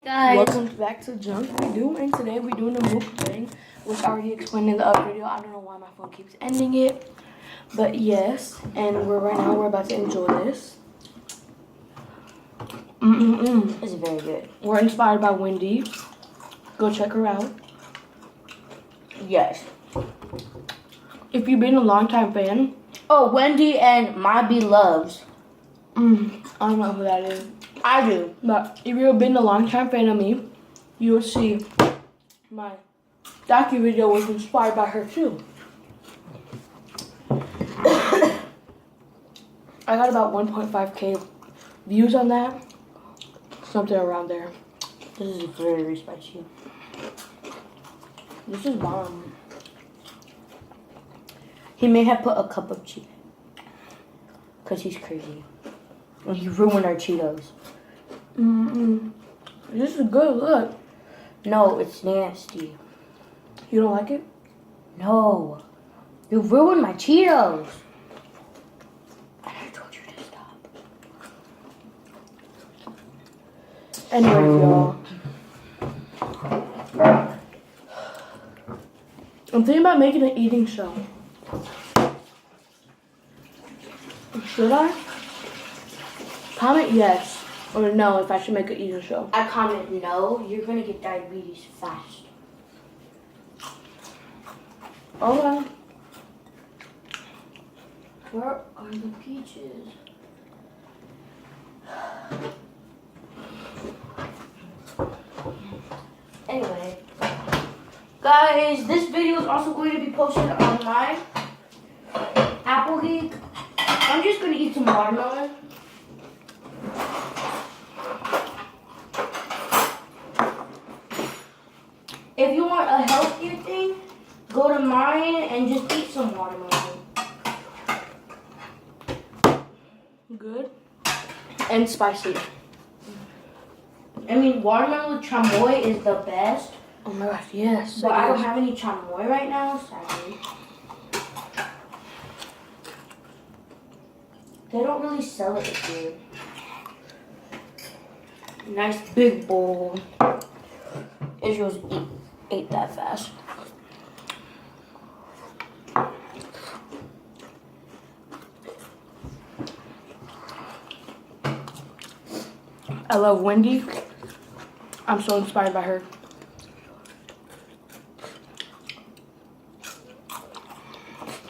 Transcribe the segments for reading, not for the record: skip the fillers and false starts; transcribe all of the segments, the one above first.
Guys, welcome back to Junk We Do, and today we're doing a mukbang, which I already explained in the other video. I don't know why my phone keeps ending it, but yes, and right now we're about to enjoy this. It's very good. We're inspired by Wendy. Go check her out. Yes. If you've been a longtime fan, Oh, Wendy and My Beloveds. I don't know who that is. I do. But if you've been a longtime fan of me, you will see my docu video was inspired by her too. I got about 1.5k views on that. Something around there. This is very spicy. This is bomb. He may have put a cup of Cheetos. Because he's crazy. And he ruined our Cheetos. This is good, look. No, it's nasty. You don't like it? No. You ruined my Cheetos. I told you to stop. Anyway, y'all. I'm thinking about making an eating show. Should I? Comment yes or no if I should make an eating show. I comment no. You're going to get diabetes fast. Okay. Where are the peaches? Anyway, guys, this video is also going to be posted on my Apple Geek. I'm just going to eat some watermelon. If you want a healthier thing, go to mine and just eat some watermelon. Good. And spicy. I mean, watermelon with chamoy is the best. Oh my gosh, yes. But I don't have any chamoy right now, sadly. They don't really sell it here. Nice big bowl. Israel's ate that fast. I love Wendy. I'm so inspired by her.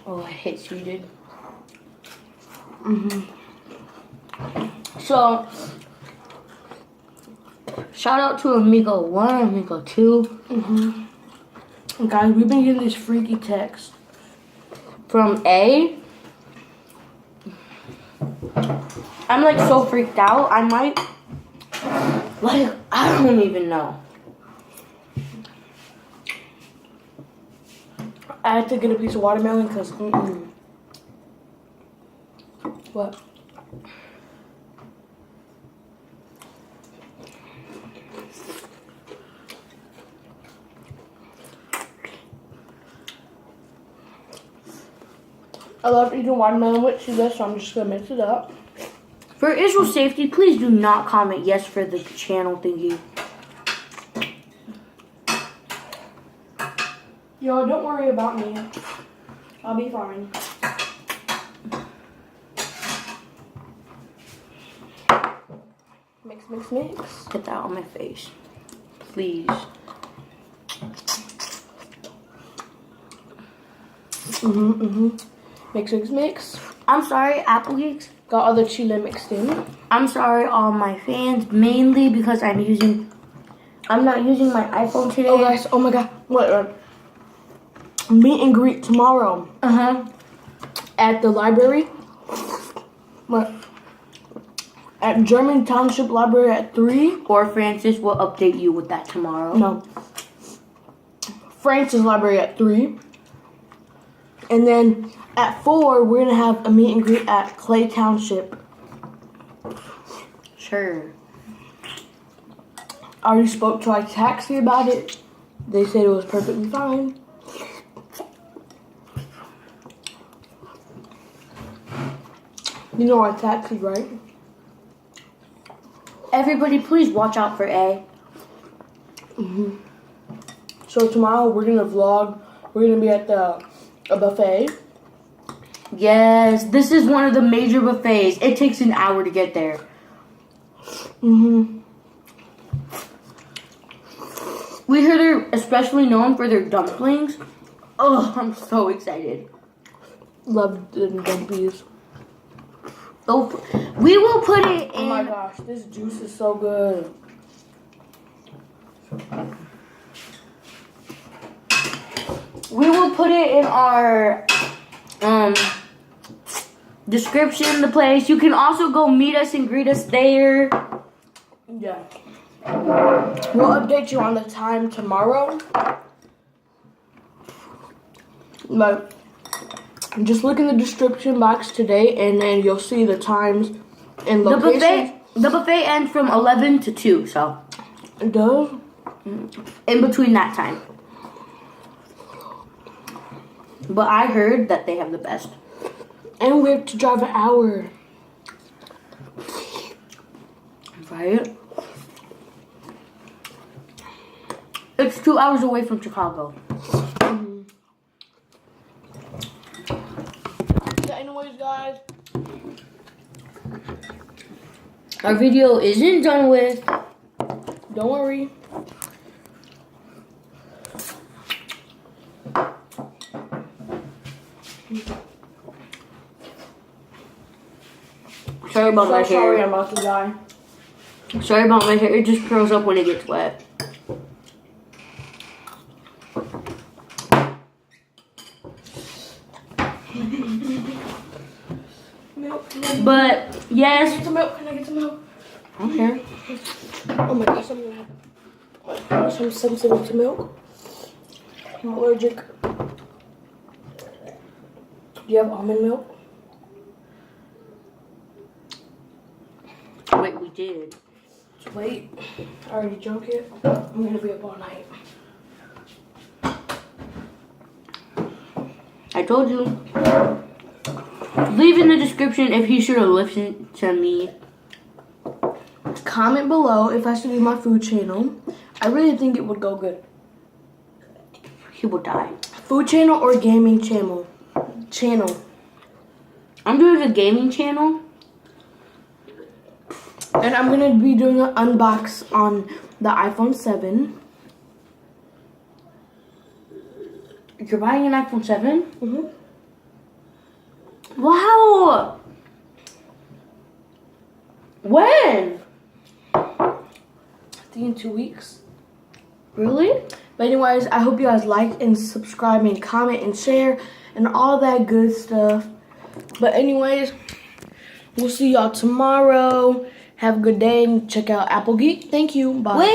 Oh, I hate sweeted. So, shout out to Amigo 1, Amigo 2. Guys, we've been getting this freaky text. From A. I'm like so freaked out. I might, like, I don't even know. I had to get a piece of watermelon because, What? I love eating watermelon with Cheetos, so I'm just gonna mix it up. For Israel's safety, please do not comment yes for the channel thingy. Yo, don't worry about me. I'll be fine. Mix, mix, mix. Get that on my face. Please. Mix, mix, mix. I'm sorry, Apple Geeks. Got all the chile mixed in. I'm sorry, all my fans, mainly because I'm not using my iPhone today. Oh guys, oh my god. What? Meet and greet tomorrow. At the library. What? At German Township Library at 3. Or Francis will update you with that tomorrow. No. Francis Library at 3. And then at 4, we're going to have a meet and greet at Clay Township. Sure. I already spoke to our taxi about it. They said it was perfectly fine. You know our taxi, right? Everybody, please watch out for A. So tomorrow we're gonna vlog. We're gonna be at a buffet. Yes, this is one of the major buffets. It takes an hour to get there. We heard they're especially known for their dumplings. Oh, I'm so excited. Love the dumplings. Oh, we will put it in. Oh my gosh, this juice is so good. We will put it in our description, the place. You can also go meet us and greet us there. Yeah. We'll update you on the time tomorrow. But just look in the description box today and then you'll see the times and locations. The buffet ends from 11 to 2, so. It does? In between that time. But I heard that they have the best. And we have to drive an hour. Right? It's 2 hours away from Chicago. So anyways, guys. Our video isn't done with. Don't worry. Sorry about my hair. Sorry, I'm about to die. Sorry about my hair. It just curls up when it gets wet. Milk. But yes. Can I get some milk? Can I get some milk? Okay. Oh my gosh, I'm sensitive to milk. I'm allergic. Do you have almond milk? Wait, we did. Wait, I already drank it. I'm gonna be up all night. I told you. Leave in the description if he should have listened to me. Comment below if I should do my food channel. I really think it would go good. He will die. Food channel or gaming channel? I'm doing the gaming channel. And I'm gonna be doing an unbox on the iPhone 7. You're buying an iPhone 7? Mm-hmm. Wow! When? I think in 2 weeks. Really? But anyways, I hope you guys like and subscribe and comment and share and all that good stuff. But anyways, we'll see y'all tomorrow. Have a good day and check out Apple Geek. Thank you. Bye. Wait.